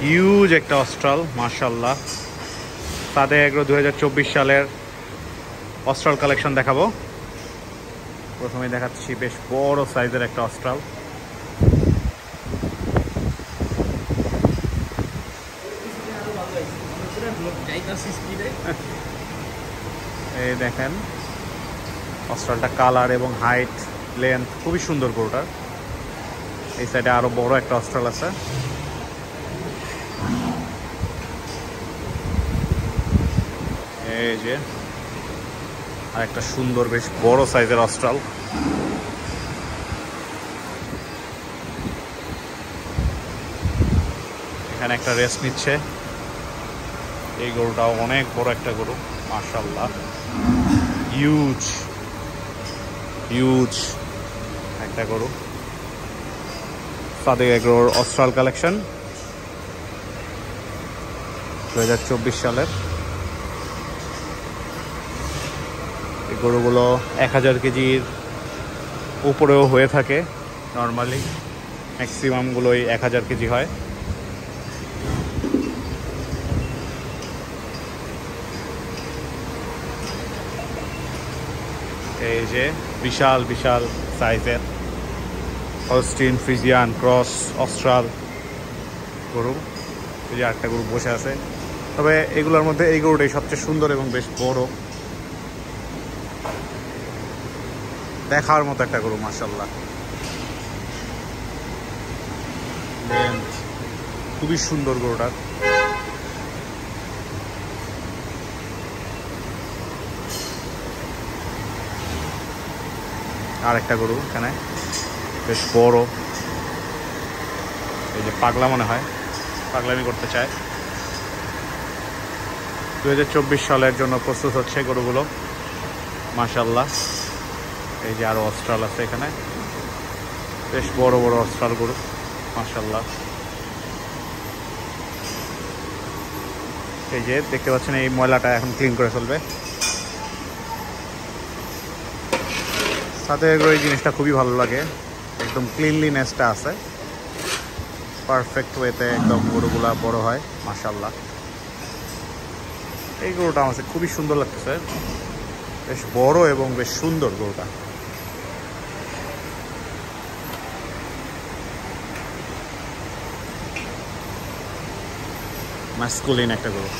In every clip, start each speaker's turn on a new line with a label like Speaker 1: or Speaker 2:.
Speaker 1: Huge একটা Austral, মাশাআল্লাহ। সাদে agro 2024 সালের অস্ট্রাল কালেকশন দেখাবো। প্রথমে দেখাচ্ছি বেশ বড় সাইজের একটা অস্ট্রাল। এই দেখেন অস্ট্রালটা কালার এবং হাইট লেন্থ খুবই সুন্দর গরুটার। এই সাইডে আরো বড় একটা অস্ট্রাল আছে। এই যে আর একটা সুন্দর বেশ বড় সাইজের অস্ট্রাল। এখানে একটা রেস্ট নিচ্ছে। এই গরুটাও অনেক বড় একটা গরু, মাশাআল্লাহ। হিউজ হিউজ একটা গরু। সাদেক এগ্রোর অস্ট্রাল কালেকশন 2024 সালের। এই গরুগুলো 1000 কেজির উপরেও হয়ে থাকে নর্মালি, ম্যাক্সিমামগুলোই 1000 কেজি হয়। এই যে বিশাল বিশাল সাইজের হলস্টিন ফ্রিজিয়ান ক্রস অস্ট্রাল গরু। এই যে একটা গরু বসে আছে, তবে এগুলোর মধ্যে এই গরুটাই সবচেয়ে সুন্দর এবং বেশ বড়, দেখার মতো একটা গরু, মাশাআল্লাহ। খুবই সুন্দর গরুটার। আর একটা গরু এখানে বেশ বড়। এই যে পাগলা মনে হয়, পাগলামি করতে চায়। 2024 সালের জন্য প্রস্তুত হচ্ছে গরুগুলো, মাশাআল্লাহ। এই যে আরো অস্ট্রাল আছে এখানে, বেশ বড় বড় অস্ট্রাল গরু, মাশাআল্লাহ। এই যে দেখতে পাচ্ছেন এই ময়লাটা এখন ক্লিন করে ফেলবে। সাথে এই জিনিসটা খুবই ভালো লাগে, একদম ক্লিনলিনেসটা আছে, পারফেক্ট ওয়েতে একদম গরুগুলা বড় হয়, মাশাআল্লাহ। এই গরুটা আমার খুবই সুন্দর লাগতেছে, বেশ বড় এবং বেশ সুন্দর গরুটা। মাস্কুলিন একটা গরু।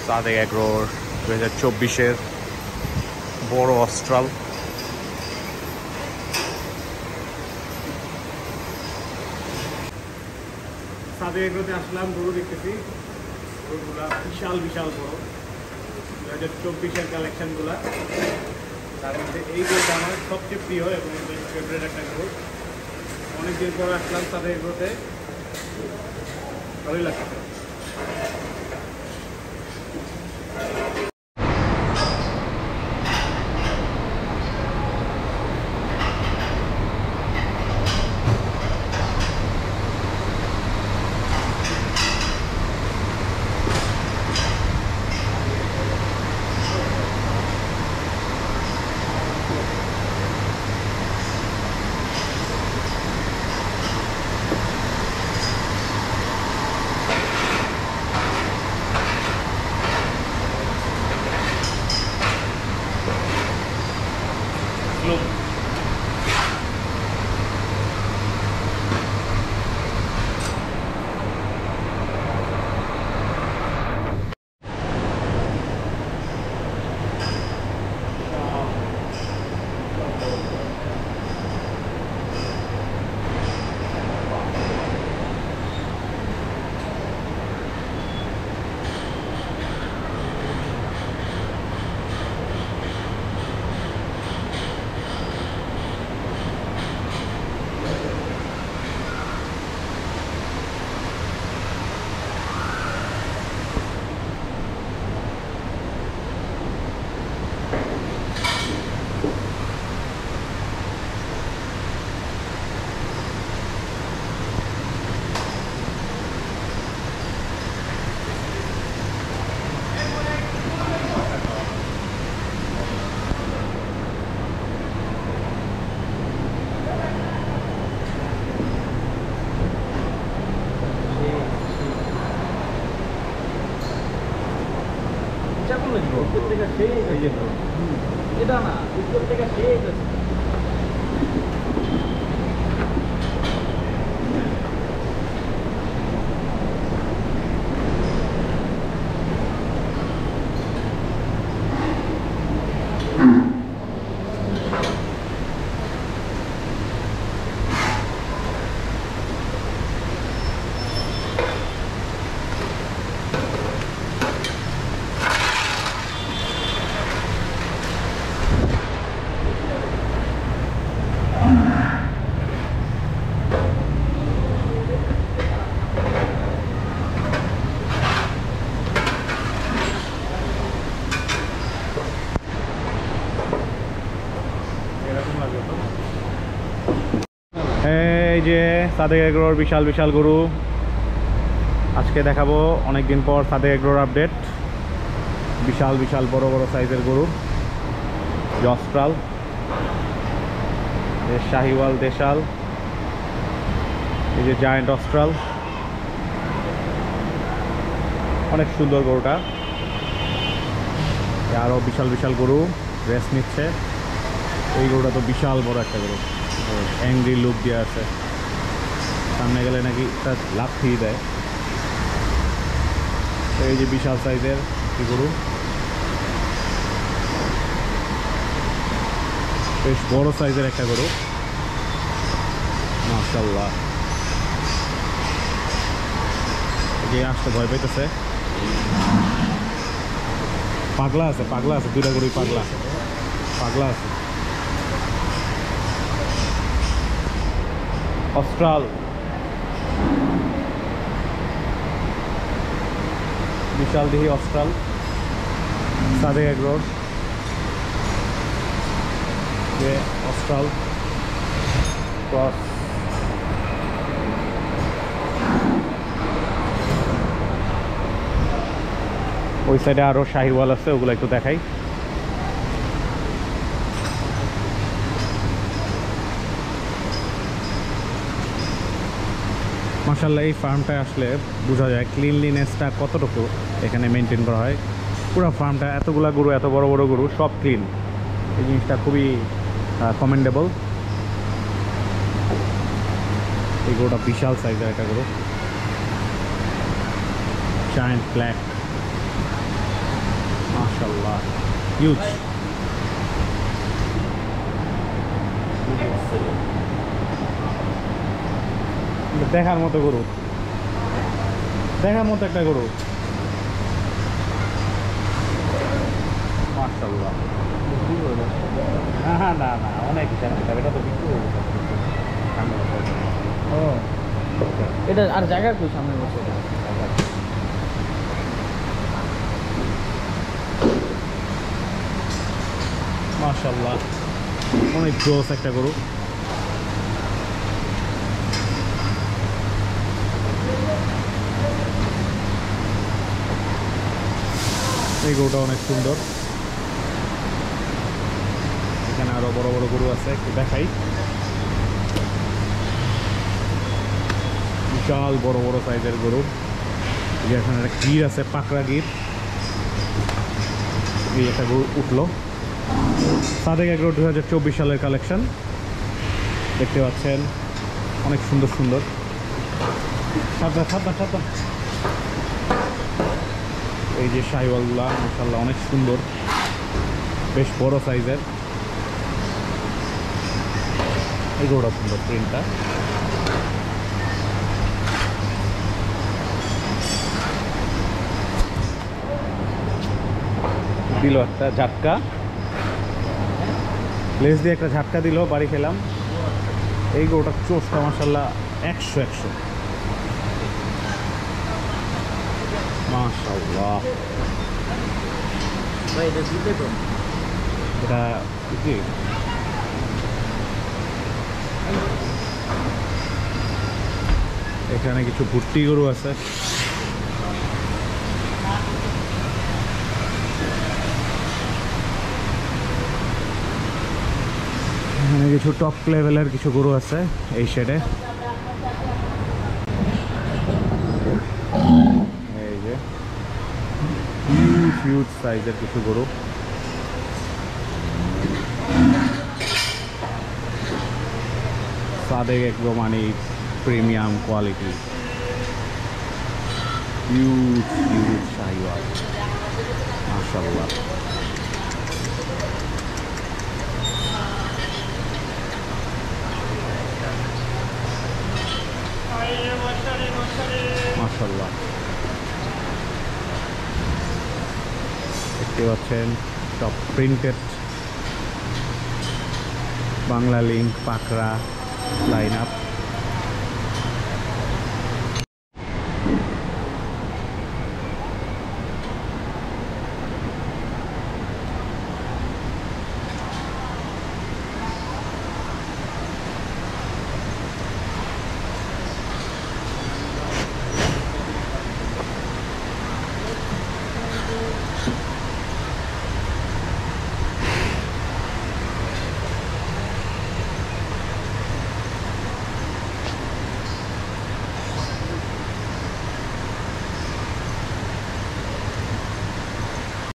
Speaker 1: সাদেক এগ্রোর 2024-এর বড় অস্ট্রাল। সাদেক এগ্রোতে আসলাম, গরু দেখতেছি, গরুগুলা বিশাল বিশাল বড়। 2024-এর কালেকশনগুলা, তার মধ্যে এই গরুটা আমার সবচেয়ে প্রিয় এবং ফেভারিট একটা গরু। অনেকদিন পর আসলাম সাদেক এগ্রোতে, ভালোই লাগছে। এই যে সাদেক এগ্রোর বিশাল বিশাল গরু আজকে দেখাবো অনেকদিন পর সাদেক এগ্রোর আপডেট। বিশাল বিশাল বড় বড় সাইজের গরু, অস্ট্রাল, শাহিওয়াল, দেশাল, এই যে জায়ান্ট অস্ট্রাল, অনেক সুন্দর গরুটা। আরও বিশাল বিশাল গরু রেস্ট নিচ্ছে। এই গরুটা তো বিশাল বড় একটা গরু, অ্যাংরি লুক দিয়ে আছে, সামনে গেলে নাকি তার লাভ ফিয়ে দেয়। এই যে বিশাল সাইজের কি গরু, বেশ বড় সাইজের একটা গরু, মাশাআল্লাহ। যে আসতে ভয় পাইতেছে, পাগলা আছে, পাগলা আছে, দুইটা গরুই পাগলা পাগলা আছে। অস্ট্রাল, বিশাল দেহি অস্ট্রাল, সাদেক এগ্রোর যে অস্ট্রাল ক্রস। ওই সাইডে আরও শাহিওয়াল আছে, ওগুলো একটু দেখাই। মাশাআল্লাহ, এই ফার্মটায় আসলে বোঝা যায় ক্লিনলিনেসটা কতটুকু এখানে মেনটেন করা হয়। পুরো ফার্মটা, এতগুলা গরু, এত বড় বড় গরু, সব ক্লিন। এই জিনিসটা খুবই কমেন্ডেবল। এই গরুটা বিশাল সাইজের একটা গরু, জায়ান্ট ব্ল্যাক, মাশাআল্লাহ, হিউজ। দেখার মতো গরু, দেখার মতো একটা গরু, মাশাআল্লাহ। না না না, অনেক এটা তো বিক্রি হয়ে গেছে।
Speaker 2: ও এটা আর জায়গা কই সামনে বসে?
Speaker 1: মাশাআল্লাহ, অনেক জোস একটা গরু। এই গরুটা অনেক সুন্দর। এখানে আরো বড় বড় গরু আছে, একটু দেখাই। বিশাল বড় বড় সাইজের গরু। এখানে একটা গির আছে, পাকড়া গির। এই একটা গরু উঠলো। সাদেক এগ্রো 2024 সালের কালেকশন দেখতে পাচ্ছেন, অনেক সুন্দর সুন্দর। সাবধান সাবধান সাবধান। এই যে শাহিওয়ালগুলা মাশাআল্লাহ অনেক সুন্দর, বেশ বড় সাইজের। এই গরুটা সুন্দর, প্রিন্টটা। দিল একটা ঝাটকা, লেজ দিয়ে একটা ঝাটকা দিল, বাড়ি খেলাম। এই গরুটার চোষটা মাশাআল্লাহ 100 মাশাআল্লাহ।
Speaker 2: ভাই এটা দিতে তো
Speaker 1: এটা কি এখানে কিছু ভুট্টি গরু আছে। এখানে কিছু টপ লেভেলের কিছু গরু আছে এই শেডে। এই যে হিউজ হিউজ সাইজের কিছু গরু। সাদেক এগ্রো মানে premium quality, huge huge Sahiwal, মাশাআল্লাহ। মাশাআল্লাহ, দেখতে পাচ্ছেন সব প্রিন্টেড বাংলা লিঙ্ক পাকড়া লাইন আপ।